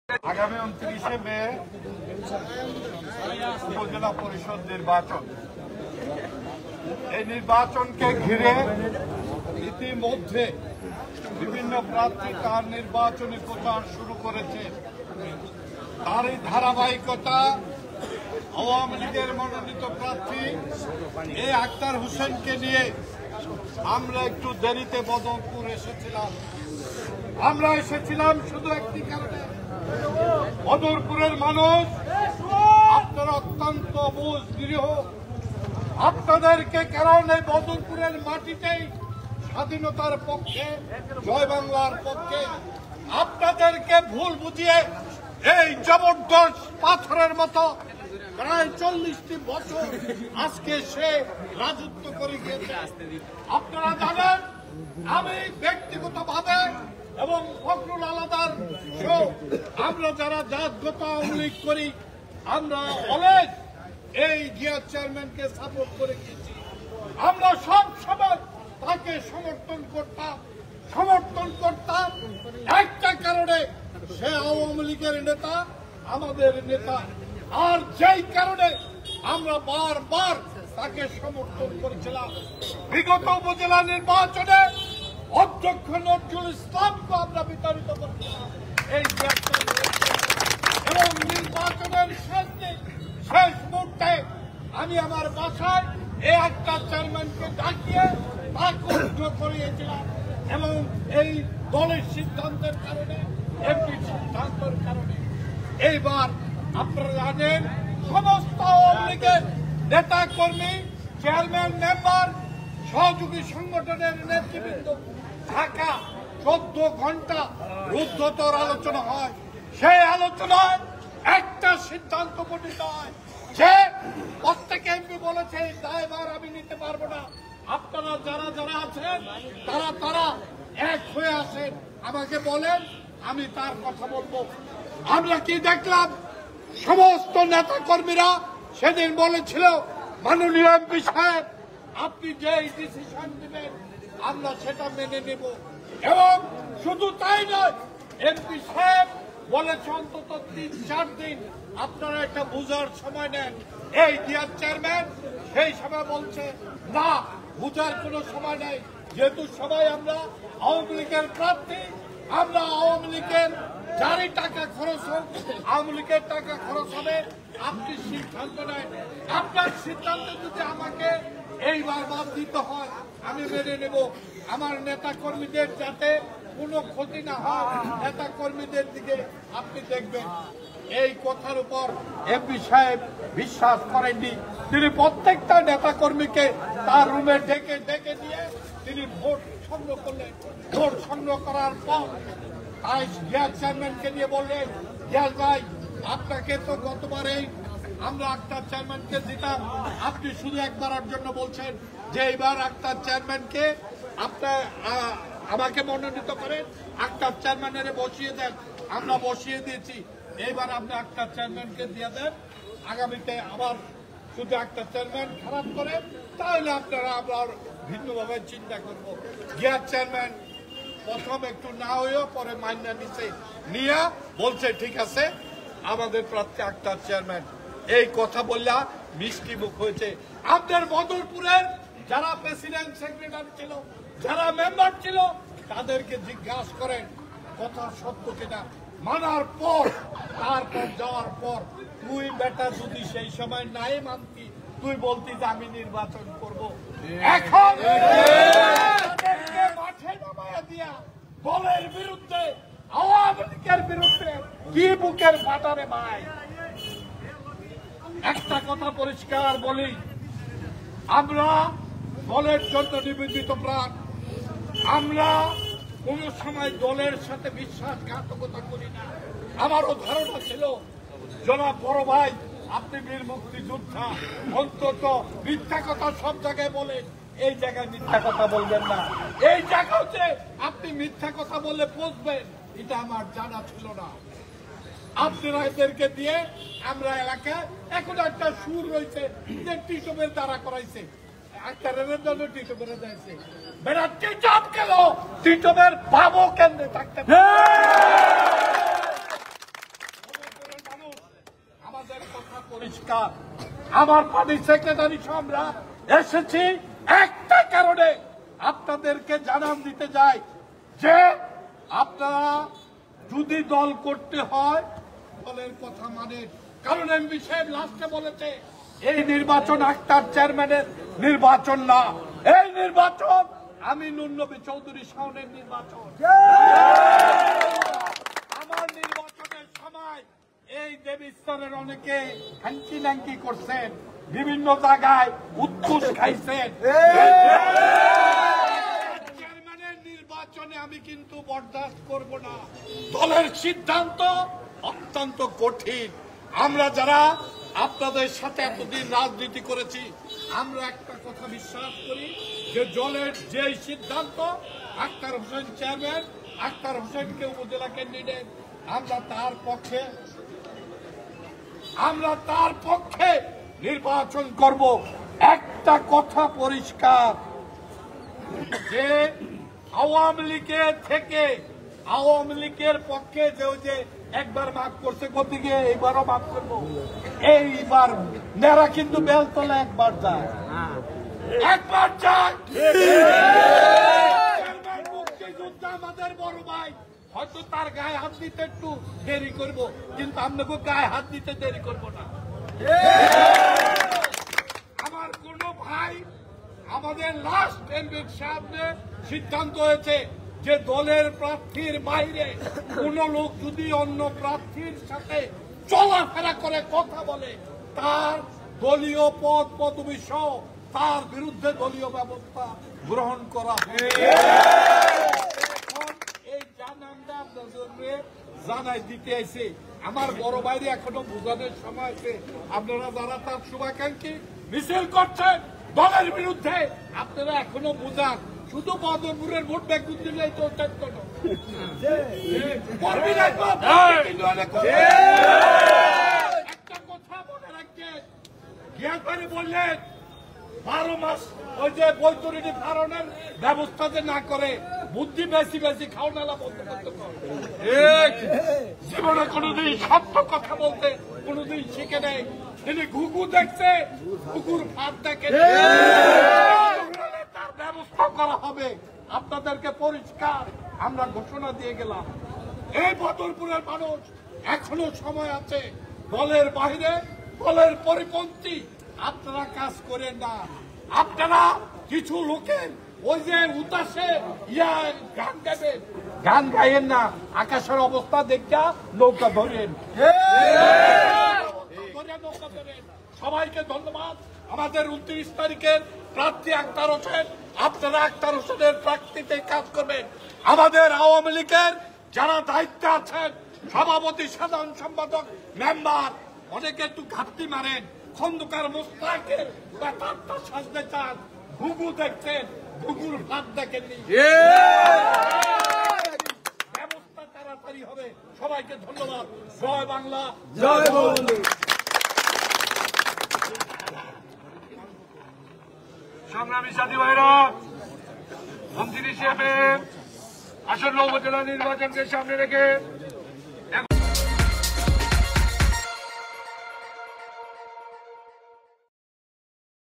আগামী 29শে মে উপজেলা পরিষদ নির্বাচন। এই নির্বাচনকে ঘিরে ইতিমধ্যে বিভিন্ন প্রার্থী তার নির্বাচনী প্রচার শুরু করেছে। তারই ধারাবাহিকতা আওয়ামী লীগের মনোনীত প্রার্থী এ আক্তার হোসেনকে নিয়ে আমরা একটু দেরিতে বদরপুর এসেছিলাম। আমরা এসেছিলাম শুধু একটি কারণে, বদরপুরের মানুষ আপনারা অত্যন্ত বুঝ নিরীহ, আপনাদেরকে কারণ এই বদরপুরের মাটিতেই স্বাধীনতার পক্ষে, জয় বাংলার পক্ষে আপনাদেরকে ভুল বুঝিয়ে এই জবরদস্ত পাথরের মতো প্রায় 40টি বছর আজকে সে রাজত্ব করে গিয়েছে। আপনারা জানেন আমি ব্যক্তিগতভাবে এবং ফখরুল আলাদার আমরা যারা জাতগত আওয়ামী লীগ করি, আমরা অনেক এই জিয়া চেয়ারম্যানকে সাপোর্ট করে গিয়েছি। আমরা সব সময় তাকে সমর্থন করতাম একটা কারণে, সে আওয়ামী লীগের নেতা, আমাদের নেতা। আর যেই কারণে আমরা বারবার তাকে সমর্থন করেছিলাম। বিগত উপজেলা নির্বাচনে অধ্যক্ষ নজরুল ইসলামকে আমরা বিতাড়িত করেছিলাম এই এবং নির্বাচনের শেষ মুহূর্তে আমি আমার বাসায় এই একটা চেয়ারম্যানকে ডাকিয়ে তাকে উদ্ধ করিয়েছিলাম এবং এই দলের সিদ্ধান্তের কারণে, এমপির সিদ্ধান্তের কারণে এইবার আপনারা জানেন সমস্ত আওয়ামী লীগের নেতা কর্মী, চেয়ারম্যান, মেম্বার, সহযোগী সংগঠনের নেতৃবৃন্দ ঢাকা 14 ঘন্টা রুদ্ধতর আলোচনা হয়। সেই আলোচনায় একটা সিদ্ধান্ত উপনীত হয় যে প্রত্যেক এমপি বলেছে দায়ভার আমি নিতে পারবো না, আপনারা যারা যারা আছেন তারা এক হয়ে আসেন, আমাকে বলেন, আমি তার কথা বলবো। আমরা কি দেখলাম, সমস্ত নেতা কর্মীরা সেদিন বলেছিল মাননীয় এমপি সাহেব আপনি যে ডিসিশন দিবেন আমরা সেটা মেনে নেব। এবং শুধু তাই নয়, এমপি সাহেব বলেছে অন্তত 3-4 দিন আপনারা একটা বুঝার সময় নেন। এই জিয়ার চেয়ারম্যান সেই সময় বলছে না, বুঝার কোনো সময় নেই, যেহেতু সবাই আমরা আওয়ামী লীগের প্রার্থী, আমরা আওয়ামী লীগের যারই টাকা খরচ হোক আওয়ামী লীগের টাকা খরচ হবে, আপনি সিদ্ধান্ত নেন। আপনার সিদ্ধান্ত যদি আমাকে এইবার বাদ দিতে হয় আমি মেনে নেব। আমার নেতা কর্মীদের যাতে কোনো ক্ষতি না হয়, নেতা কর্মীদের দিকে আপনি দেখবেন। এই কথার উপর এমপি সাহেব বিশ্বাস করেননি। তিনি প্রত্যেকটা নেতা কর্মীকে তার রুমে ডেকে দিয়ে তিনি ভোট সংগ্রহ করলেন। ভোট সংগ্রহ করার পর গ্যাস চেয়ারম্যানকে নিয়ে বললেন, গ্যাস ভাই আপনাকে তো গতবারেই আমরা আক্তার চেয়ারম্যানকে দিতাম, আপনি শুধু একবারের জন্য বলছেন যে এইবার আক্তার চেয়ারম্যানকে আপনার আমাকে মনোনীত করেন, আক্তার চেয়ারম্যানের বসিয়ে দেন। আমরা বসিয়ে দিয়েছি, এইবার আপনি আক্তার চেয়ারম্যানকে দিয়ে দেন। আগামীতে আবার শুধু আক্তার চেয়ারম্যান খারাপ করে তাহলে আপনারা আমরা ভিন্নভাবে চিন্তা করব। গ্যাস চেয়ারম্যান প্রথম একটু না হয়েও পরে মাইনা নিয়ে বলছে ঠিক আছে আমাদের প্রার্থী আক্তার চেয়ারম্যান। এই কথা বললা মিষ্টি মুখ হয়েছে। আপনার বদরপুরের যারা প্রেসিডেন্ট, সেক্রেটারি ছিল, যারা মেম্বার ছিল, তাদেরকে জিজ্ঞাসা করেন কথা সত্য কিনা। মানার পর তারপর যাওয়ার পর তুই বেটা যদি সেই সময় নাই মানতি, তুই বলতি যে আমি নির্বাচন করব। এখন মাঠে নামায়া দিয়া দলের বিরুদ্ধে, আওয়ামী লীগের বিরুদ্ধে কি বুকের ফাটারে ভাই। একটা কথা পরিষ্কার বলি, আমরা দলের জন্য নিবেদিত প্রাণ। আমরা কোন সময় দলের সাথে বিশ্বাসঘাতকতা করি না। আমারও ধারণা ছিল জনাব বড় ভাই আপনি বীর মুক্তিযোদ্ধা, অন্তত মিথ্যা কথা সব জায়গায় বলেন, এই জায়গায় মিথ্যা কথা বলবেন না। এই জায়গাতে আপনি মিথ্যা কথা বললে পৌঁছবেন, এটা আমার জানা ছিল না। আপনারা এদেরকে দিয়ে আমরা এলাকায় এখন একটা সুর রয়েছে যে টিটমের দ্বারা করাইছে, একটা রেলের জন্য টিটমের দিয়েছে। বেড়া টিটম কেন, টিটমের ভাবও কেন্দ্রে থাকতে দলের কথা পরিষ্কার। আমার পার্টি সেক্রেটারি আমরা এসেছি একটা কারণে, আপনাদেরকে জানান দিতে যাই যে আপনারা যদি দল করতে হয় দলের কথা মানে। কারণ এমপি সাহেব লাস্টে বলেছে এই নির্বাচন আক্তার চেয়ারম্যানের নির্বাচন না, এই নির্বাচন আমি নুরনবী চৌধুরী শাওনের নির্বাচন। আমার নির্বাচনের সময় এই দেবীস্তরের অনেকে হ্যাঙ্কি ল্যাঙ্কি করছেন, বিভিন্ন জায়গায় উৎকুশ খাইছেন। চেয়ারম্যানের নির্বাচনে আমি কিন্তু বরদাস্ত করব না। দলের সিদ্ধান্ত অত্যন্ত কঠিন। আমরা যারা আপনাদের সাথে এতদিন রাজনীতি করেছি, আমরা একটা কথা বিশ্বাস করি যে দলের যে সিদ্ধান্ত, আক্তার হোসেন চেয়ারম্যান, আক্তার হোসেনকে উপজেলা ক্যান্ডিডেট, আমরা তার পক্ষে নির্বাচন করব। একটা কথা পরিষ্কার যে আওয়ামী লীগের পক্ষে যে একবার মাফ করছে, গতিকে এইবারও মাফ করবো। এইবার নেরা কিন্তু বেলতলা একবার যায়। মুক্তিযোদ্ধা আমাদের বড় ভাই, হয়তো তার গায়ে হাত দিতে একটু দেরি করব, কিন্তু আপনাকে গায়ে হাত দিতে দেরি করব না। আমার কোন ভাই, আমাদের লাস্ট এমপির সামনে সিদ্ধান্ত হয়েছে যে দলের প্রার্থীর বাইরে কোন লোক যদি অন্য প্রার্থীর সাথে চলাফেরা করে, কথা বলে, তার দলীয় পদবি সহ তার বিরুদ্ধে দলীয় ব্যবস্থা গ্রহণ করা হবে। এই জানানটা আপনাদের জানাই দিতে আইছে। আমার বড় বাইরে এখনো বোঝানোর সময় আছে। আপনারা যারা তার শুভাকাঙ্ক্ষী মিছিল করছেন দলের বিরুদ্ধে, আপনারা এখনো বোঝান। শুধু বদরপুরের ভোট ব্যাগ দিলেই তো একটা কথা মনে রাখছেন, গিয়ারপাড়ি বললেন 12 মাস ওই যে বৈতরণী ফারণের ব্যবস্থা যে না করে, বুদ্ধি বেশি বেশি খাওয়ানালা বন্ধ করতে পারে। জীবনে কোনোদিন সত্য কথা বলতে কোনোদিন শিখে নেই। তিনি ঘুঘু দেখছে, ঘুঘুর ফাঁদ দেখে, তার ব্যবস্থা করা হবে। আপনাদেরকে পরিষ্কার আমরা ঘোষণা দিয়ে গেলাম। এই বদরপুরের মানুষ এখনো সময় আছে। দলের বাইরে, দলের পরিপন্থী আপনারা কাজ করেন না। আপনারা কিছু লোকের ওই যে উতাসে গান গাবেন, গান গাইেন না। আকাশের অবস্থা দেখা নৌকা ধরেন, নৌকা ধরেন। সবাইকে ধন্যবাদ। আমাদের 29 তারিখের প্রার্থী আক্তার হোসেন, আপনারা আক্তার হোসেনের প্রার্থীতে কাজ করবেন। আমাদের আওয়ামী লীগের যারা দায়িত্বে আছেন, সভাপতি, সাধারণ সম্পাদক, মেম্বার, অনেকে একটু ঘাটতি মারেন। খন্দকার মোস্তাকের ব্যাপারটা সাজতে চান, ঘুঘু দেখছেন, ঘুঘুর ভাত দেখেননি। ব্যবস্থা তাড়াতাড়ি হবে। সবাইকে ধন্যবাদ। জয় বাংলা, জয় বঙ্গবন্ধু। সংগ্রামী সাথী ভাইরা, মন্ত্রী হিসেবে আসন্ন উপজেলা নির্বাচনকে সামনে রেখে